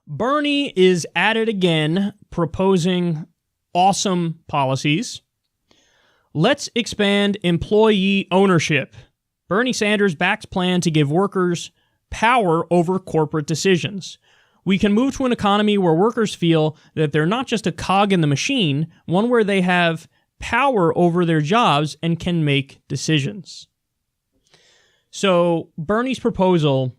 Bernie is at it again, proposing awesome policies. Let's expand employee ownership. Bernie Sanders backs plan to give workers power over corporate decisions. We can move to an economy where workers feel that they're not just a cog in the machine, one where they have power over their jobs and can make decisions. So Bernie's proposal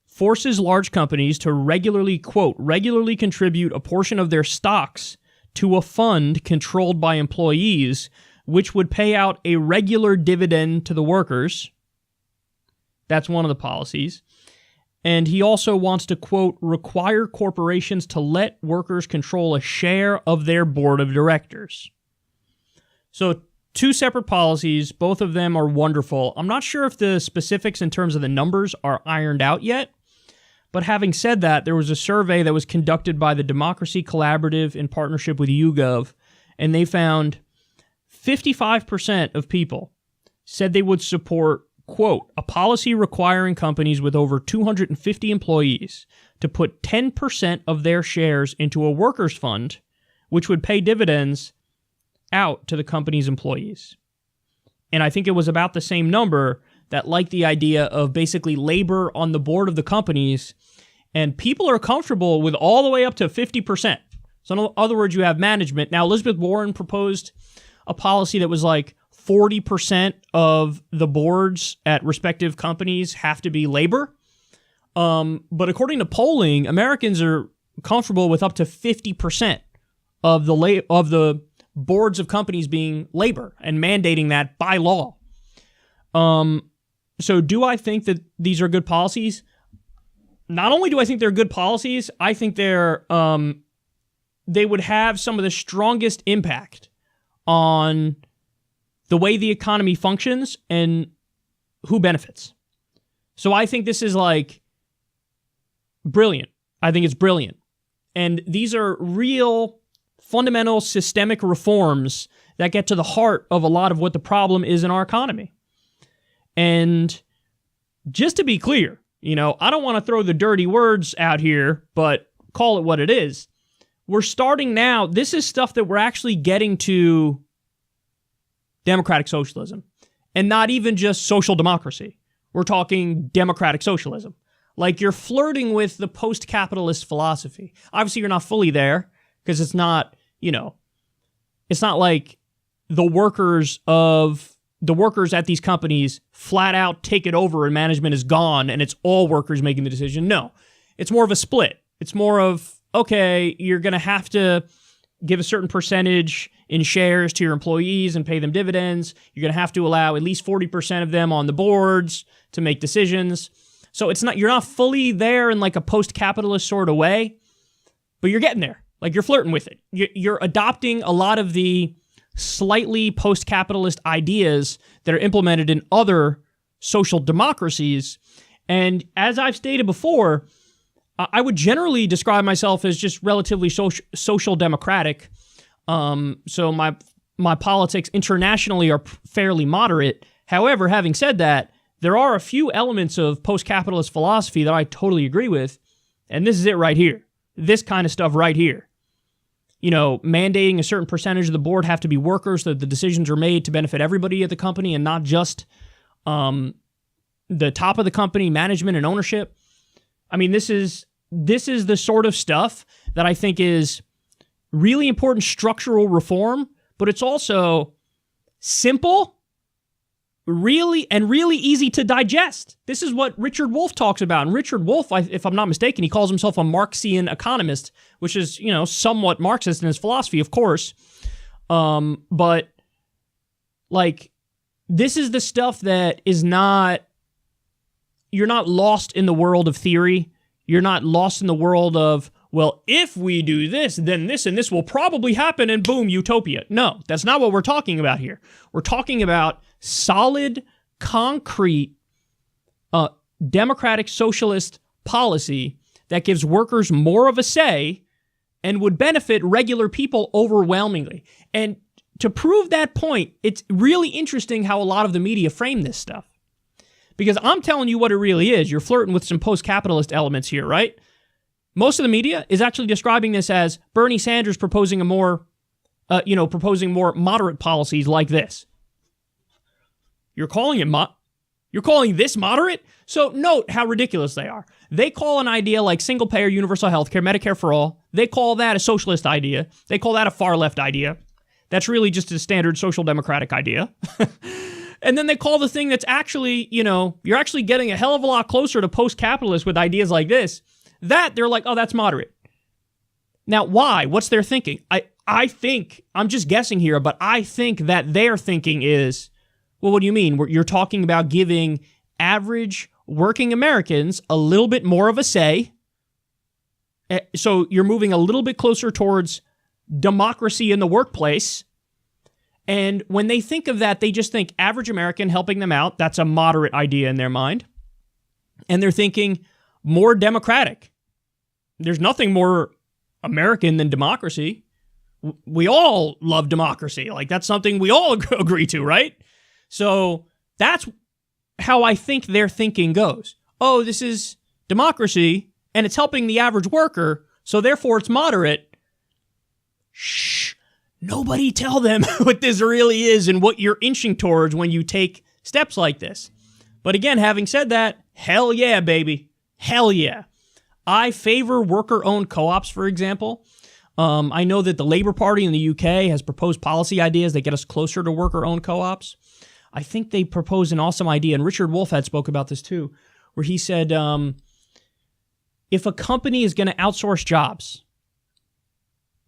forces large companies to regularly, quote, regularly contribute a portion of their stocks to a fund controlled by employees, which would pay out a regular dividend to the workers. That's one of the policies. And he also wants to, quote, require corporations to let workers control a share of their board of directors. So two separate policies, both of them are wonderful. I'm not sure if the specifics in terms of the numbers are ironed out yet, but having said that, there was a survey that was conducted by the Democracy Collaborative in partnership with YouGov, and they found 55% of people said they would support, quote, a policy requiring companies with over 250 employees to put 10% of their shares into a workers' fund, which would pay dividends out to the company's employees. And I think it was about the same number that liked the idea of basically labor on the board of the companies, and people are comfortable with all the way up to 50%. So in other words, you have management. Now, Elizabeth Warren proposed a policy that was like 40% of the boards at respective companies have to be labor. But according to polling, Americans are comfortable with up to 50% of the boards of companies being labor and mandating that by law. So do I think that these are good policies? Not only do I think they're good policies, I think they would have some of the strongest impact on the way the economy functions and who benefits. So I think this is like brilliant. I think it's brilliant. And these are real fundamental systemic reforms that get to the heart of a lot of what the problem is in our economy. And just to be clear, I don't want to throw the dirty words out here, but call it what it is. We're starting now. This is stuff that we're actually getting to democratic socialism, and not even just social democracy. We're talking democratic socialism. Like, you're flirting with the post-capitalist philosophy. Obviously, you're not fully there because it's not, it's not like the workers at these companies flat out take it over and management is gone and it's all workers making the decision. No, it's more of a split. It's more of, okay, you're going to have to give a certain percentage in shares to your employees and pay them dividends. You're going to have to allow at least 40% of them on the boards to make decisions. So you're not fully there in like a post-capitalist sort of way, but you're getting there. Like, you're flirting with it. You're adopting a lot of the slightly post-capitalist ideas that are implemented in other social democracies. And as I've stated before, I would generally describe myself as just relatively social democratic. So my politics internationally are fairly moderate. However, having said that, there are a few elements of post-capitalist philosophy that I totally agree with, and this is it right here. This kind of stuff right here. Mandating a certain percentage of the board have to be workers, that the decisions are made to benefit everybody at the company and not just the top of the company, management and ownership. I mean, this is the sort of stuff that I think is really important structural reform, but it's also simple, really easy to digest. This is what Richard Wolff talks about. And Richard Wolff, if I'm not mistaken, he calls himself a Marxian economist, which is, somewhat Marxist in his philosophy, of course. But like, this is the stuff that is not, you're not lost in the world of theory. You're not lost in the world of, well, if we do this, then this and this will probably happen, and boom, utopia. No, that's not what we're talking about here. We're talking about solid, concrete, democratic socialist policy that gives workers more of a say and would benefit regular people overwhelmingly. And to prove that point, it's really interesting how a lot of the media frame this stuff. Because I'm telling you what it really is. You're flirting with some post-capitalist elements here, right? most of the media is actually describing this as Bernie Sanders proposing proposing more moderate policies like this. You're calling this moderate? So note how ridiculous they are. They call an idea like single-payer universal health care, Medicare for all, they call that a socialist idea. They call that a far-left idea. That's really just a standard social democratic idea. And then they call the thing that's actually, you're actually getting a hell of a lot closer to post-capitalist with ideas like this, that they're like, oh, that's moderate. Now, why? What's their thinking? I think, I'm just guessing here, but I think that their thinking is, well, what do you mean? You're talking about giving average working Americans a little bit more of a say. So you're moving a little bit closer towards democracy in the workplace. And when they think of that, they just think average American helping them out. That's a moderate idea in their mind. And they're thinking more democratic. There's nothing more American than democracy. We all love democracy. Like, that's something we all agree to, right? So that's how I think their thinking goes. Oh, this is democracy, and it's helping the average worker, so therefore it's moderate. Shh. Nobody tell them what this really is and what you're inching towards when you take steps like this. But again, having said that, hell yeah, baby. Hell yeah. I favor worker-owned co-ops, for example. I know that the Labour Party in the UK has proposed policy ideas that get us closer to worker-owned co-ops. I think they proposed an awesome idea, and Richard Wolff had spoke about this too, where he said, if a company is going to outsource jobs,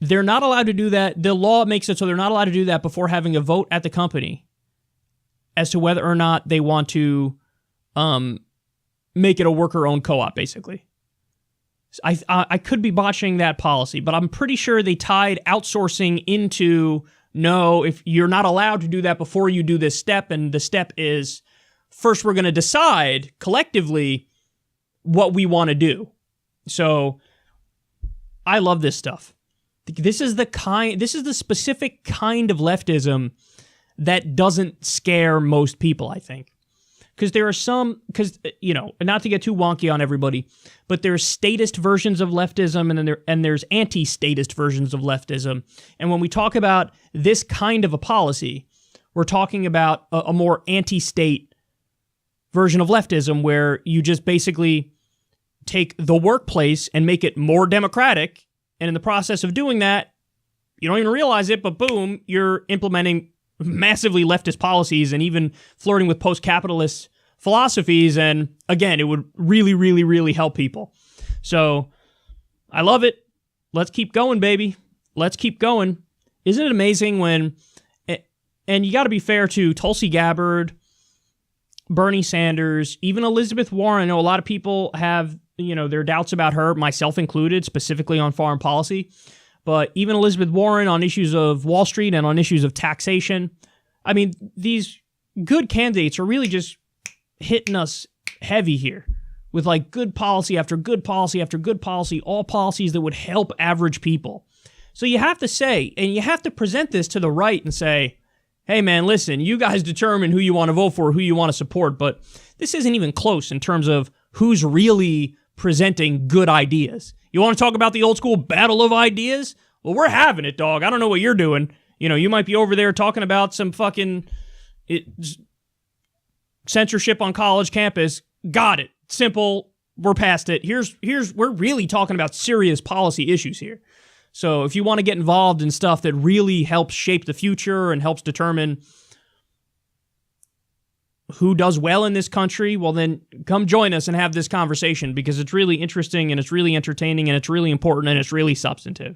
they're not allowed to do that. The law makes it so they're not allowed to do that before having a vote at the company as to whether or not they want to make it a worker-owned co-op, basically. I could be botching that policy, but I'm pretty sure they tied outsourcing into, no, if you're not allowed to do that before you do this step, and the step is, first we're going to decide collectively what we want to do. So I love this stuff. This is the specific kind of leftism that doesn't scare most people, I think. Because there are some, not to get too wonky on everybody, but there's statist versions of leftism and there's anti-statist versions of leftism. And when we talk about this kind of a policy, we're talking about a more anti-state version of leftism where you just basically take the workplace and make it more democratic. And in the process of doing that, you don't even realize it, but boom, you're implementing massively leftist policies and even flirting with post-capitalist philosophies. And again, it would really, really, really help people. So I love it. Let's keep going, baby. Let's keep going. Isn't it amazing when, and you got to be fair to Tulsi Gabbard, Bernie Sanders, even Elizabeth Warren. I know a lot of people have, their doubts about her, myself included, specifically on foreign policy. But even Elizabeth Warren on issues of Wall Street and on issues of taxation, I mean, these good candidates are really just hitting us heavy here with like good policy after good policy after good policy, all policies that would help average people. So you have to say, and you have to present this to the right and say, hey man, listen, you guys determine who you want to vote for, who you want to support, but this isn't even close in terms of who's really presenting good ideas. You want to talk about the old school battle of ideas? Well, we're having it, dog. I don't know what you're doing. You might be over there talking about some fucking censorship on college campus. Got it. Simple. We're past it. We're really talking about serious policy issues here. So if you want to get involved in stuff that really helps shape the future and helps determine who does well in this country, well then come join us and have this conversation because it's really interesting and it's really entertaining and it's really important and it's really substantive.